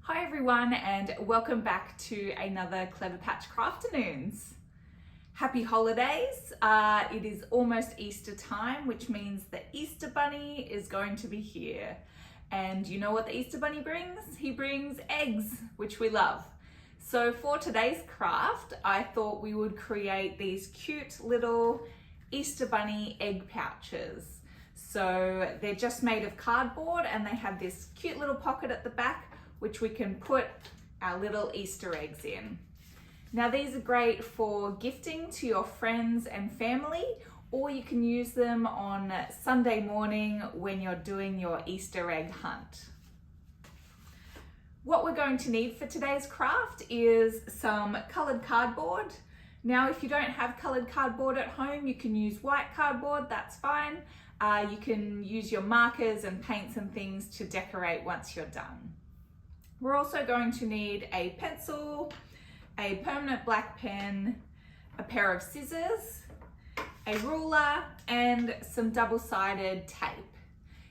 Hi everyone, and welcome back to another Clever Patch Crafternoons. Happy holidays. It is almost Easter time, which means the Easter Bunny is going to be here. And you know what the Easter Bunny brings? He brings eggs, which we love. So for today's craft, I thought we would create these cute little Easter Bunny egg pouches. So they're just made of cardboard and they have this cute little pocket at the back which we can put our little Easter eggs in. Now these are great for gifting to your friends and family, or you can use them on Sunday morning when you're doing your Easter egg hunt. What we're going to need for today's craft is some colored cardboard. Now if you don't have colored cardboard at home, you can use white cardboard, that's fine. You can use your markers and paints and things to decorate once you're done. We're also going to need a pencil, a permanent black pen, a pair of scissors, a ruler, and some double-sided tape.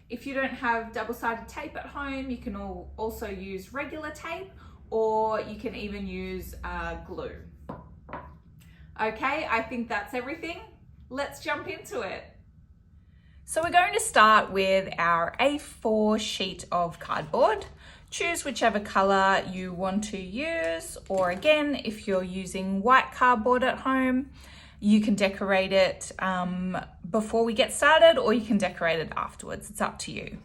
If you don't have double-sided tape at home, you can also use regular tape, or you can even use glue. Okay, I think that's everything. Let's jump into it. So we're going to start with our A4 sheet of cardboard. Choose whichever color you want to use, or again, if you're using white cardboard at home, you can decorate it before we get started, or you can decorate it afterwards. It's up to you.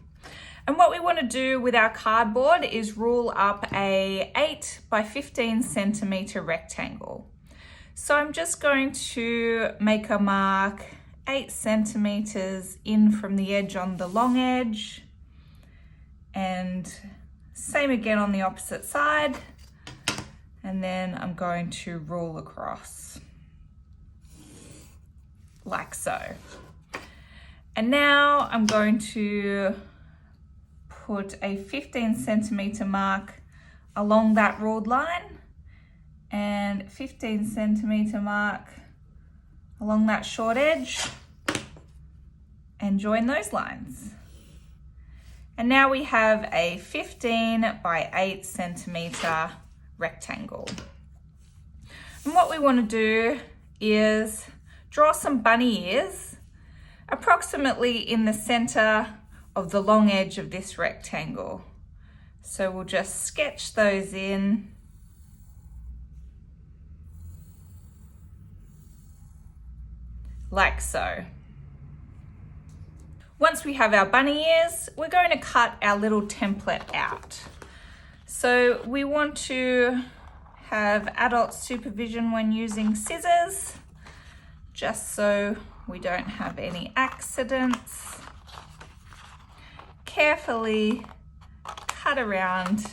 And what we want to do with our cardboard is rule up a 8 by 15 centimeter rectangle. So I'm just going to make a mark 8 centimeters in from the edge on the long edge, and same again on the opposite side, and then I'm going to rule across like so. And now I'm going to put a 15 centimeter mark along that ruled line and 15 centimeter mark along that short edge and join those lines. And now we have a 15 by 8 centimeter rectangle. And what we want to do is draw some bunny ears approximately in the center of the long edge of this rectangle. So we'll just sketch those in. Like so. Once we have our bunny ears, we're going to cut our little template out. So we want to have adult supervision when using scissors, just so we don't have any accidents. Carefully cut around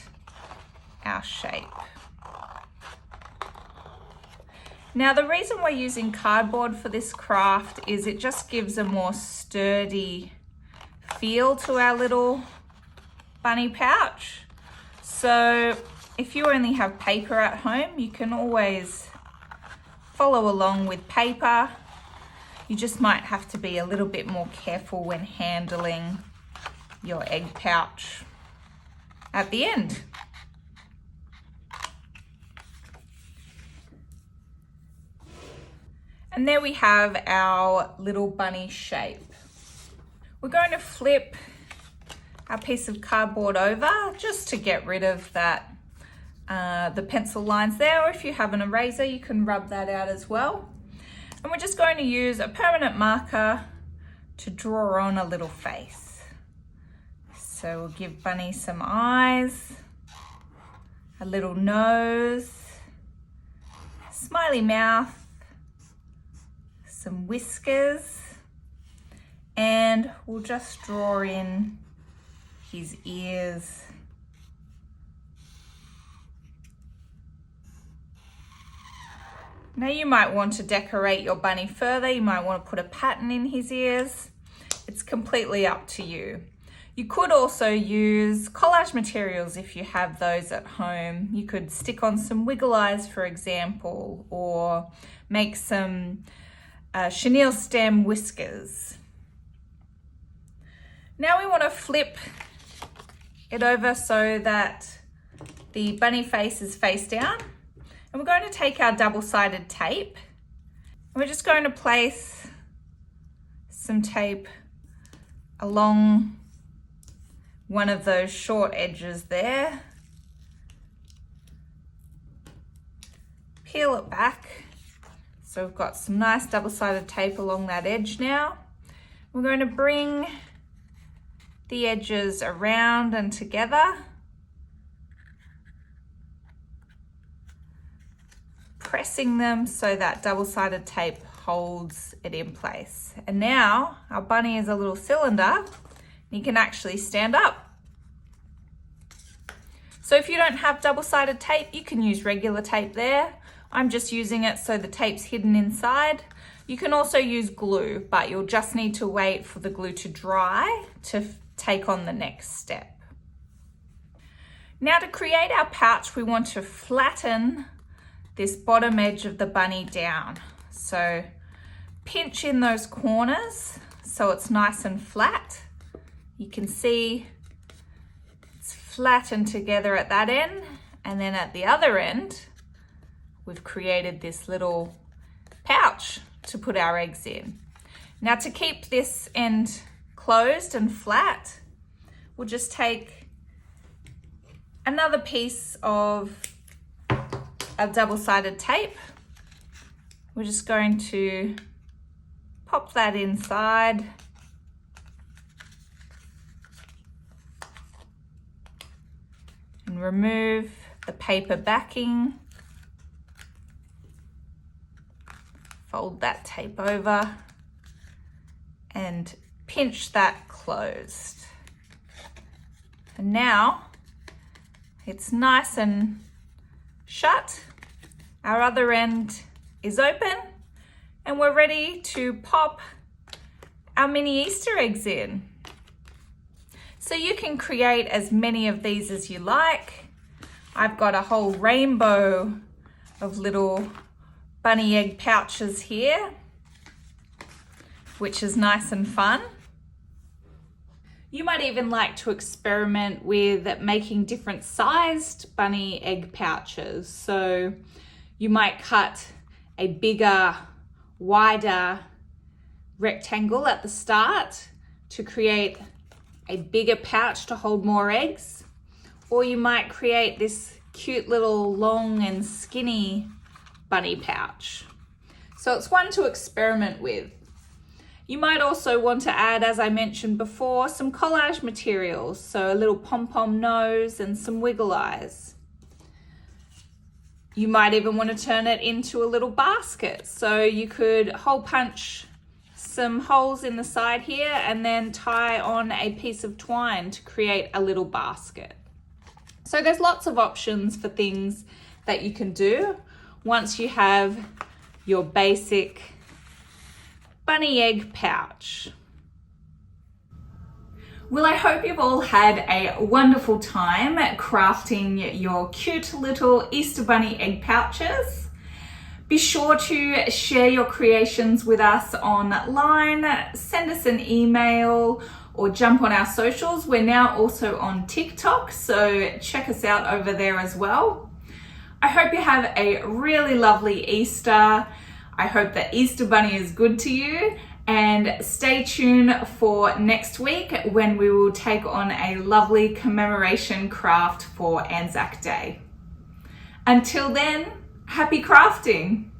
our shape. Now the reason we're using cardboard for this craft is it just gives a more sturdy feel to our little bunny pouch. So if you only have paper at home, you can always follow along with paper. You just might have to be a little bit more careful when handling your egg pouch at the end. And there we have our little bunny shape. We're going to flip our piece of cardboard over just to get rid of that, the pencil lines there, or if you have an eraser, you can rub that out as well. And we're just going to use a permanent marker to draw on a little face. So we'll give Bunny some eyes, a little nose, smiley mouth, some whiskers, and we'll just draw in his ears. Now you might want to decorate your bunny further. You might want to put a pattern in his ears. It's completely up to you. You could also use collage materials if you have those at home. You could stick on some wiggle eyes, for example, or make some chenille stem whiskers. Now we want to flip it over so that The bunny face is face down. And we're going to take our double-sided tape. And we're just going to place some tape along one of those short edges there. Peel it back. So we've got some nice double-sided tape along that edge now. We're going to bring the edges around and together. Pressing them so that double-sided tape holds it in place. And now our bunny is a little cylinder. He can actually stand up. So if you don't have double-sided tape, you can use regular tape there. I'm just using it so the tape's hidden inside. You can also use glue, but you'll just need to wait for the glue to dry to take on the next step. Now to create our pouch, we want to flatten this bottom edge of the bunny down. So pinch in those corners so it's nice and flat. You can see it's flattened together at that end, and then at the other end, we've created this little pouch to put our eggs in. Now to keep this end closed and flat, we'll just take another piece of a double-sided tape. We're just going to pop that inside. And remove the paper backing. Fold that tape over and pinch that closed. And now it's nice and shut. Our other end is open and we're ready to pop our mini Easter eggs in. So you can create as many of these as you like. I've got a whole rainbow of little bunny egg pouches here, which is nice and fun. You might even like to experiment with making different sized bunny egg pouches. So you might cut a bigger, wider rectangle at the start to create a bigger pouch to hold more eggs. Or you might create this cute little long and skinny bunny pouch. So it's one to experiment with. You might also want to add, as I mentioned before, some collage materials. So a little pom-pom nose and some wiggle eyes. You might even want to turn it into a little basket. So you could hole punch some holes in the side here and then tie on a piece of twine to create a little basket. So there's lots of options for things that you can do once you have your basic bunny egg pouch. Well, I hope you've all had a wonderful time crafting your cute little Easter bunny egg pouches. Be sure to share your creations with us online, send us an email, or jump on our socials. We're now also on TikTok, so check us out over there as well. I hope you have a really lovely Easter. I hope that Easter Bunny is good to you, and stay tuned for next week when we will take on a lovely commemoration craft for Anzac Day. Until then, happy crafting!